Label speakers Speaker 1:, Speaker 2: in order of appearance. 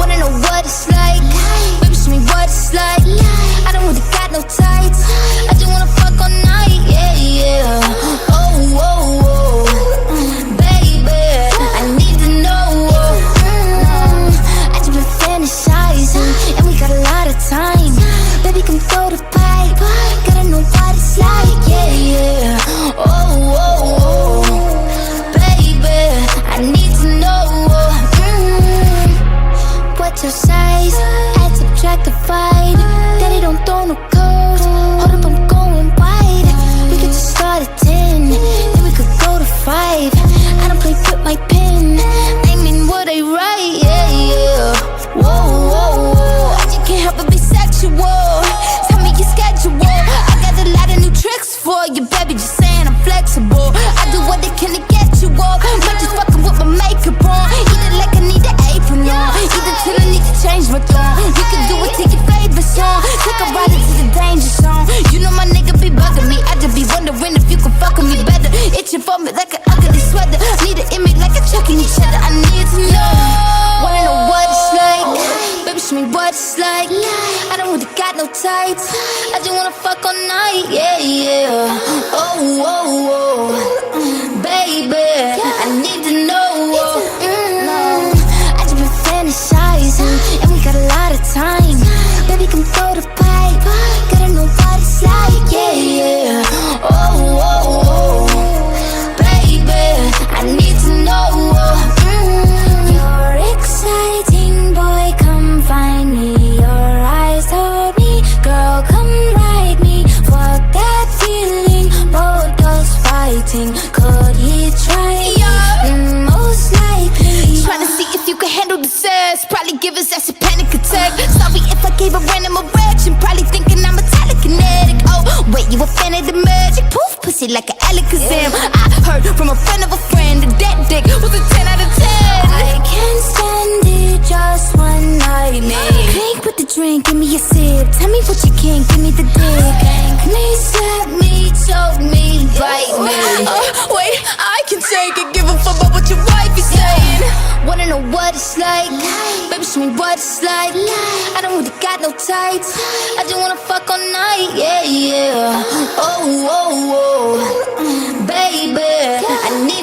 Speaker 1: Wanna know what it's like? Baby, show me what it's like. I don't really got no tights. I just wanna fuck all night, yeah, yeah. Oh, oh, oh, baby, I need to know. I just been fantasizing, and we got a lot of time. Baby, come throw the pipe. Gotta know what it's like, yeah, yeah. Oh, oh, oh, baby, I need to know. What's your size? Add, subtract, divide. Daddy don't throw no codes. Hold up, I'm going wide. We could just start at 10, then we could go to 5. I don't play with my pen. I mean what I write, yeah, yeah. Whoa, whoa, whoa, I just can't help but be sexual. Tell me your schedule. I got a lot of new tricks for you, baby, just saying I'm flexible. I do what I can to get you off. Might just fucking with my makeup on. Eat it like I need an apron on. Eat it till I need to change my tone. You can do it to your favorite song. Take a ride into the danger zone. You know my nigga be bugging me. I just be wondering if you can fuck with me better. Itching for me like an ugly sweater. Need an image like a chucking each other. I need to know. Wanna know what it's like? Baby, show me what it's like. I don't really got no tights. I just wanna fuck all night, yeah, yeah. Oh, oh, oh, baby, I need to know. I just been fantasizing, and we got a lot of time. Baby, come throw the pipe. Gotta know what it's like, yeah, yeah. Oh, oh, oh, baby, I need to know. You're exciting, boy, come find me. Your eyes told me, girl, come ride me. Fuck that feeling, both us fighting. Could he try? Most likely. Trying to see if you can handle the sass. Probably give his ass a panic attack. Sorry if I gave a random erection. Probably thinking I'm a telekinetic. Oh, wait, you a fan of the magic? Poof, pussy like an Alakazam. I heard from a friend of a friend that dick was a 10 out of 10. I can't stand it, just one night, man. Crank with the drink, give me a sip. Tell me what you can, give me the dick. Spank me, slap me, choke me, bite me. Wait, I can take it, give a fuck about what your wife is saying. Wanna know what it's like? Baby, show me what it's like. I don't really got no tights. I just wanna fuck all night, yeah, yeah. Oh, oh, oh, baby, I need